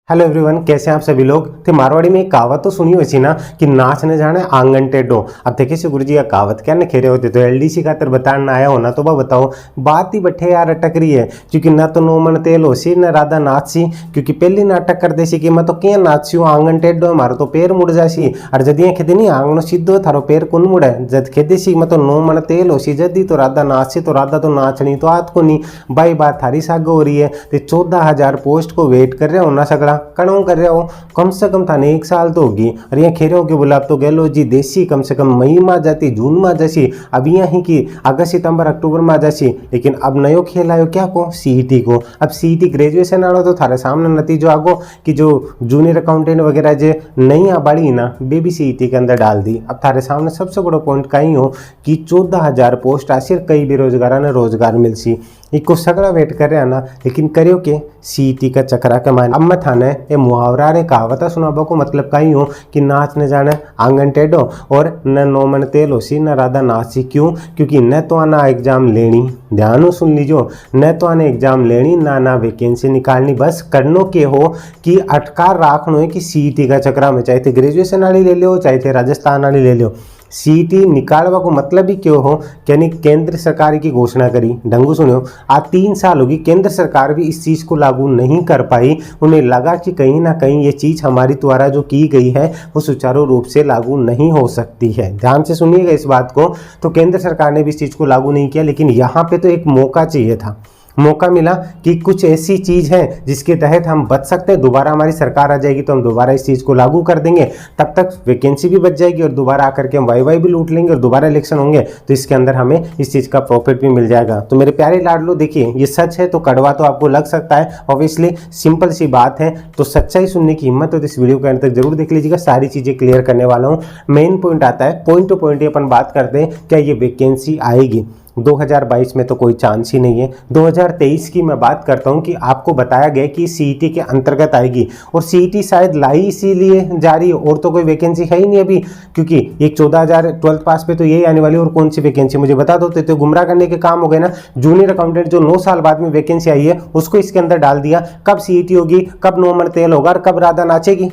Hello everyone, कैसे हैं आप सभी लोग। तो मारवाड़ी में एक कहावत तो सुनी हुई ना कि नाच न जाने आंगन टेढ़ो। अब देखिए से गुरु जी का कहावत क्या न खेरे होते तो एलडीसी का तर बताना आया होना तो बताओ बात ही बैठे यार अटक रही है। क्योंकि न तो नोमन तेल हो सी न राधा नाच सी, क्योंकि पहली नाटक कर देसी कि मैं तो क्या नाच हूँ आंगन टेढ़ो मारो तो पैर मुड़ जासी। और जदिया खेदे नहीं आंगनो सीधो थारो पैर कौन मुड़े। जद खेदे सी मैं तो नोमन तेल हो सी जदी तो राधा नाच सी तो राधा तो नाचनी तो आत को नहीं। भाई बात थारी सागो हो रही है। तो 14,000 पोस्ट को वेट कर रहे हो ना सगड़ा कणों कर रहे हो। कम से कम थाने 1 साल तो होगी और यहाँ खेरे हो के बोला तो गलो जी देसी कम से कम मई में जाती जून में जासी। अब यहाँ की अगस्त सितंबर अक्टूबर में जासी। लेकिन अब नयो खेल आयो क्या को सीईटी को। अब सीईटी ग्रेजुएशन आलो तो थारे सामने नतीजो आगो कि जो जूनियर अकाउंटेंट वगैरह जो नहीं आ बाड़ी ना वे भी सीईटी के अंदर डाल दी। अब थारे सामने सबसे बड़ा पॉइंट कहीं हो कि 14,000 पोस्ट आसिर कई बेरोजगार ने रोजगार मिल सी। इको सगड़ा वेट कर रहे हैं ना, लेकिन करियो के सीईटी का चक्रा के मान। अब मैं थाने ये मुहावरा रे कहावत सुनाबो को मतलब कहीं हो कि नाच न जाने आंगन टेढ़ो और न नोमन तेल हो सी न राधा नाची। क्यों? क्योंकि न तो आना एग्जाम लेनी, ध्यान सुन लीजिए, न तो आने एग्जाम लेनी ना वैकेंसी निकालनी। बस करनो के हो कि अटकार राखनो है कि सीईटी का चक्रा में चाहे थे ग्रेजुएशन वाली ले लो चाहे थे राजस्थान वाली ले लो। सीईटी निकालवा को मतलब ही क्यों हो यानी केंद्र सरकार की घोषणा करी। ढंगू सुनियो, आज 3 साल होगी केंद्र सरकार भी इस चीज को लागू नहीं कर पाई। उन्हें लगा कि कहीं ना कहीं ये चीज हमारी द्वारा जो की गई है वो सुचारू रूप से लागू नहीं हो सकती है। ध्यान से सुनिएगा इस बात को। तो केंद्र सरकार ने भी इस चीज को लागू नहीं किया, लेकिन यहाँ पे तो एक मौका चाहिए था। मौका मिला कि कुछ ऐसी चीज है जिसके तहत हम बच सकते हैं। दोबारा हमारी सरकार आ जाएगी तो हम दोबारा इस चीज को लागू कर देंगे, तब तक वैकेंसी भी बच जाएगी और दोबारा आकर के हम वाई भी लूट लेंगे और दोबारा इलेक्शन होंगे तो इसके अंदर हमें इस चीज का प्रॉफिट भी मिल जाएगा। तो मेरे प्यारे लाडलो, देखिए ये सच है तो कड़वा तो आपको लग सकता है, ऑब्वियसली सिंपल सी बात है। तो सच्चाई सुनने की हिम्मत हो तो इस वीडियो के अंत तक जरूर देख लीजिएगा, सारी चीजें क्लियर करने वाला हूँ। मेन पॉइंट आता है, पॉइंट टू पॉइंट अपन बात करते हैं क्या ये वैकेंसी आएगी। 2022 में तो कोई चांस ही नहीं है। 2023 की मैं बात करता हूं कि आपको बताया गया कि सीईटी के अंतर्गत आएगी और सीईटी शायद लाई इसीलिए जा रही है और तो कोई वैकेंसी है ही नहीं अभी, क्योंकि एक 14,000 12th पास पे तो यही आने वाली और कौन सी वैकेंसी मुझे बता दो। तो गुमराह करने के काम हो गए ना। जूनियर अकाउंटेंट जो 9 साल बाद में वैकेंसी आई है उसको इसके अंदर डाल दिया। कब सीईटी होगी, कब नोमन तेल होगा और कब राधा नाचेगी।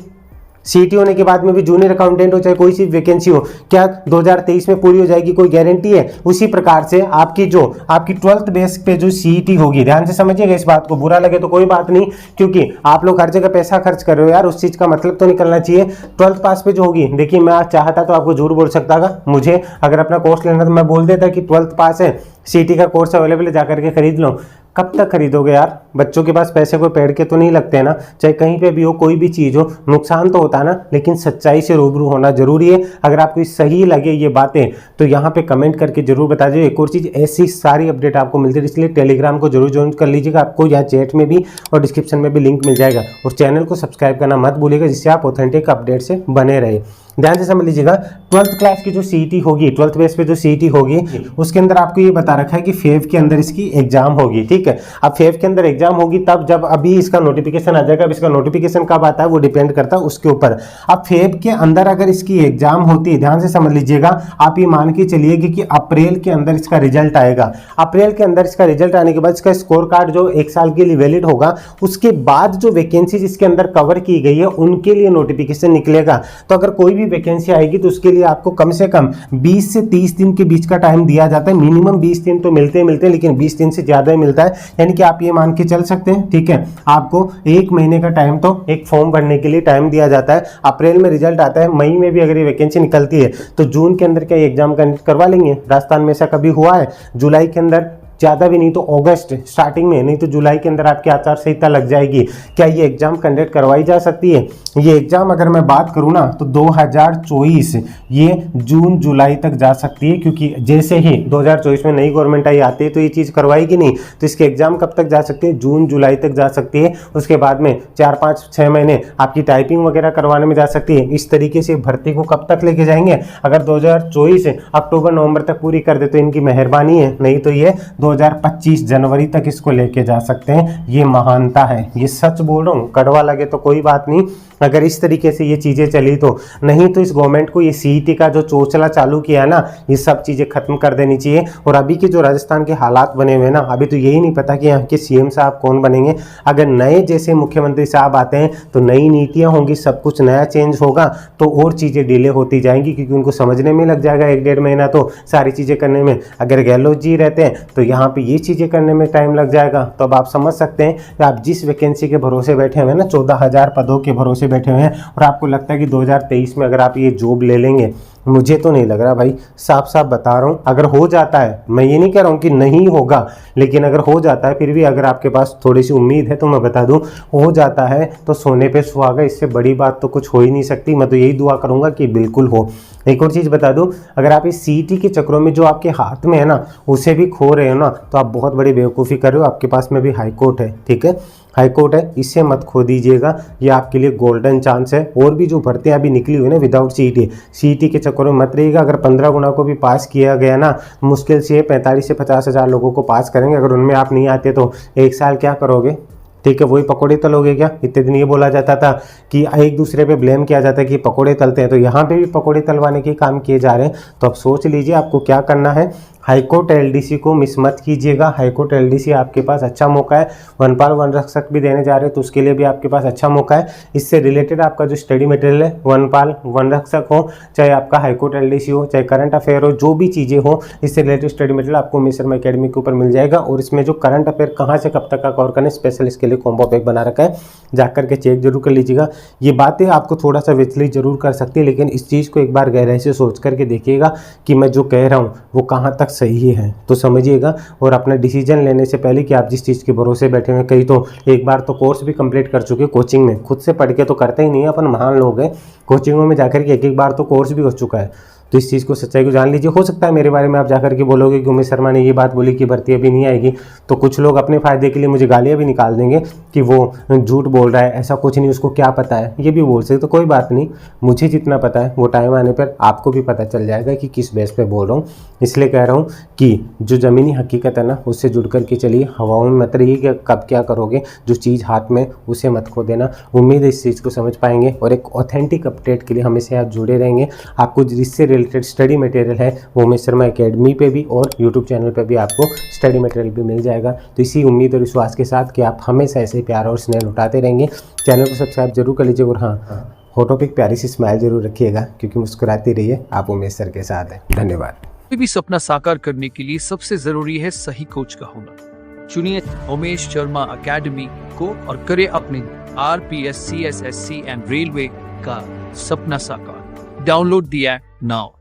सीईटी होने के बाद में भी जूनियर अकाउंटेंट हो चाहे कोई सी वैकेंसी हो, क्या 2023 में पूरी हो जाएगी? कोई गारंटी है? उसी प्रकार से आपकी 12th बेस पे जो सीईटी होगी, ध्यान से समझिएगा इस बात को, बुरा लगे तो कोई बात नहीं, क्योंकि आप लोग हर जगह पैसा खर्च कर रहे हो यार, उस चीज का मतलब तो निकलना चाहिए। 12th पास पे जो होगी, देखिए मैं चाहता तो आपको झूठ बोल सकता था, मुझे अगर अपना कोर्स लेना तो मैं बोल देता कि 12th पास है, सीईटी का कोर्स अवेलेबल है, जाकर के खरीद लो। कब तक खरीदोगे यार? बच्चों के पास पैसे कोई पेड़ के तो नहीं लगते ना। चाहे कहीं पे भी हो, कोई भी चीज हो, नुकसान तो होता है ना, लेकिन सच्चाई से रूबरू होना जरूरी है। अगर आपको सही लगे ये बातें तो यहाँ पे कमेंट करके जरूर बता दीजिए। एक और चीज, ऐसी सारी अपडेट आपको मिलती है, इसलिए टेलीग्राम को जरूर ज्वाइन कर लीजिएगा। आपको यहाँ चैट में भी और डिस्क्रिप्शन में भी लिंक मिल जाएगा। और चैनल को सब्सक्राइब करना मत भूलिएगा, जिससे आप ऑथेंटिक अपडेट से बने रहे। ध्यान से समझ लीजिएगा, 12th क्लास की जो सीईटी होगी, 12th बेस पे जो सीईटी होगी, उसके अंदर आपको ये बता रखा है कि फेब के अंदर इसकी एग्जाम होगी। ठीक है, अब फेब के अंदर एग्जाम होगी तब जब अभी इसका नोटिफिकेशन आ जाएगा। अब इसका नोटिफिकेशन कब आता है वो डिपेंड करता है उसके ऊपर। अब फेब के अंदर अगर इसकी एग्जाम होती है, ध्यान से समझ लीजिएगा, आप ये मान के चलिए कि अप्रैल के अंदर इसका रिजल्ट आएगा। अप्रैल के अंदर इसका रिजल्ट आने के बाद इसका स्कोर कार्ड जो 1 साल के लिए वैलिड होगा, उसके बाद जो वैकेंसी इसके अंदर कवर की गई है उनके लिए नोटिफिकेशन निकलेगा। तो अगर कोई भी वैकेंसी आएगी तो उसके लिए आपको कम से कम 20 से 30 दिन के बीच का टाइम दिया जाता है। मिनिमम 20 दिन तो मिलते हैं, लेकिन 20 दिन से ज्यादा ही मिलता है। यानी कि आप ये मान के चल सकते हैं, ठीक है, आपको 1 महीने का टाइम तो एक फॉर्म भरने के लिए टाइम दिया जाता है। अप्रैल में रिजल्ट आता है, मई में भी अगर ये वैकेंसी निकलती है तो जून के अंदर क्या एग्जाम कंडक्ट करवा लेंगे। राजस्थान में ऐसा कभी हुआ है? जुलाई के अंदर, ज़्यादा भी नहीं तो अगस्त स्टार्टिंग में, नहीं तो जुलाई के अंदर आपकी आचार संहिता लग जाएगी। क्या ये एग्जाम कंडक्ट करवाई जा सकती है? ये एग्जाम अगर मैं बात करूँ ना तो 2024 ये जून जुलाई तक जा सकती है, क्योंकि जैसे ही 2024 में नई गवर्नमेंट आई आती है तो ये चीज़ करवाएगी नहीं, तो इसके एग्जाम कब तक जा सकती है? जून जुलाई तक जा सकती है। उसके बाद में 4 5 6 महीने आपकी टाइपिंग वगैरह करवाने में जा सकती है। इस तरीके से भर्ती को कब तक लेके जाएंगे? अगर 2024 अक्टूबर नवंबर तक पूरी कर दे तो इनकी मेहरबानी है, नहीं तो ये 2025 जनवरी तक इसको लेके जा सकते हैं। ये महानता है, ये सच बोल रहा हूँ, कड़वा लगे तो कोई बात नहीं, अगर इस तरीके से ये चीज़ें चली तो। नहीं तो इस गवर्नमेंट को ये सीईटी का जो चोचला चालू किया है ना, ये सब चीज़ें खत्म कर देनी चाहिए। और अभी के जो राजस्थान के हालात बने हुए हैं ना, अभी तो यही नहीं पता कि यहाँ के सीएम साहब कौन बनेंगे। अगर नए जैसे मुख्यमंत्री साहब आते हैं तो नई नीतियाँ होंगी, सब कुछ नया चेंज होगा, तो और चीज़ें डिले होती जाएंगी, क्योंकि उनको समझने में लग जाएगा 1-1.5 महीना तो सारी चीज़ें करने में। अगर गहलोत जी रहते हैं तो यहाँ पे ये चीज़ें करने में टाइम लग जाएगा। तो अब आप समझ सकते हैं कि आप जिस वैकेंसी के भरोसे बैठे हुए हैं ना, 14,000 पदों के भरोसे बैठे हुए हैं, और आपको लगता है कि 2023 में अगर आप ये जॉब ले लेंगे, मुझे तो नहीं लग रहा भाई, साफ साफ बता रहा हूँ। अगर हो जाता है, मैं ये नहीं कह रहा हूँ कि नहीं होगा, लेकिन अगर हो जाता है, फिर भी अगर आपके पास थोड़ी सी उम्मीद है तो मैं बता दूँ, हो जाता है तो सोने पे सुहागा, इससे बड़ी बात तो कुछ हो ही नहीं सकती। मैं तो यही दुआ करूँगा कि बिल्कुल हो। एक और चीज़ बता दूँ, अगर आप इस सीईटी के चक्रों में जो आपके हाथ में है ना, उसे भी खो रहे हो ना, तो आप बहुत बड़ी बेवकूफ़ी कर रहे हो। आपके पास में भी हाई कोर्ट है, ठीक है, हाई कोर्ट है, इसे मत खो दीजिएगा, ये आपके लिए गोल्डन चांस है। और भी जो भर्तियां अभी निकली हुई ना विदाउट सीईटी के चक्करों में मत रहिएगा। अगर 15 गुना को भी पास किया गया ना, मुश्किल से 45 से 50 हज़ार लोगों को पास करेंगे। अगर उनमें आप नहीं आते तो 1 साल क्या करोगे, ठीक है, वही पकोड़े तलोगे क्या। इतने दिन ये बोला जाता था कि एक दूसरे पे ब्लेम किया जाता है कि पकोड़े तलते हैं, तो यहाँ पे भी पकोड़े तलवाने के काम किए जा रहे हैं। तो अब सोच लीजिए आपको क्या करना है। हाईकोर्ट एलडीसी को मिस मत कीजिएगा। हाईकोर्ट एलडीसी आपके पास अच्छा मौका है, वनपाल वन रक्षक भी देने जा रहे हैं, तो उसके लिए भी आपके पास अच्छा मौका है। इससे रिलेटेड आपका जो स्टडी मटेरियल है, वनपाल वन रक्षक हो, चाहे आपका हाईकोर्ट एलडीसी हो, चाहे करंट अफेयर हो, जो भी चीज़ें हो, इससे रिलेटेड स्टडी मटेरियल आपको उमेश शर्मा एकेडमी के ऊपर मिल जाएगा। और इसमें जो करंट अफेयर कहाँ से कब तक का कवर करना है, स्पेशल इसके लिए कॉम्बो पैक बना रखा है, जाकर के चेक जरूर कर लीजिएगा। ये बातें आपको थोड़ा सा विचलित जरूर कर सकती है, लेकिन इस चीज़ को एक बार गहराई से सोच करके देखिएगा कि मैं जो कह रहा हूँ वो कहाँ तक सही है, तो समझिएगा। और अपना डिसीजन लेने से पहले कि आप जिस चीज़ के भरोसे बैठे हुए, कई तो एक बार तो कोर्स भी कंप्लीट कर चुके कोचिंग में, खुद से पढ़ के तो करते ही नहीं है, अपन महान लोग हैं, कोचिंगों में जाकर के एक बार तो कोर्स भी हो चुका है। तो इस चीज़ को, सच्चाई को जान लीजिए। हो सकता है मेरे बारे में आप जाकर के बोलोगे कि उमेश शर्मा ने ये बात बोली कि भर्ती अभी नहीं आएगी, तो कुछ लोग अपने फ़ायदे के लिए मुझे गालियाँ भी निकाल देंगे कि वो झूठ बोल रहा है, ऐसा कुछ नहीं, उसको क्या पता है, ये भी बोल सकते। तो कोई बात नहीं, मुझे जितना पता है वो टाइम आने पर आपको भी पता चल जाएगा कि किस बेस पे बोल रहा हूँ। इसलिए कह रहा हूँ कि जो ज़मीनी हकीकत है ना, उससे जुड़ कर के चलिए, हवाओं में मत रहिए कि कब क्या करोगे, जो चीज़ हाथ में उसे मत खो देना। उम्मीद है इस चीज़ को समझ पाएंगे, और एक ऑथेंटिक अपडेट के लिए हमेशा आप जुड़े रहेंगे। आपको जिससे रिलेटेड स्टडी मटेरियल है वो उमेश शर्मा एकेडमी पे भी और यूट्यूब चैनल पे भी आपको स्टडी मटेरियल भी मिल जाएगा। तो इसी उम्मीद और विश्वास के साथ कि आप हमेशा ऐसे प्यार और स्नेह उठाते रहेंगे। चैनल को सब्सक्राइब जरूर कर लीजिए, और हाँ, होठों पे एक प्यारी सी स्माइल जरूर रखिएगा, क्योंकि मुस्कुराती रहिए, आप उमेश सर के साथ हैं। धन्यवाद। कोई भी सपना साकार करने के लिए सबसे जरूरी है सही कोच का होना। चुनिए उमेश शर्मा एकेडमी को और करे अपने RPS, CSSC एंड रेलवे का सपना साकार। Download the app now.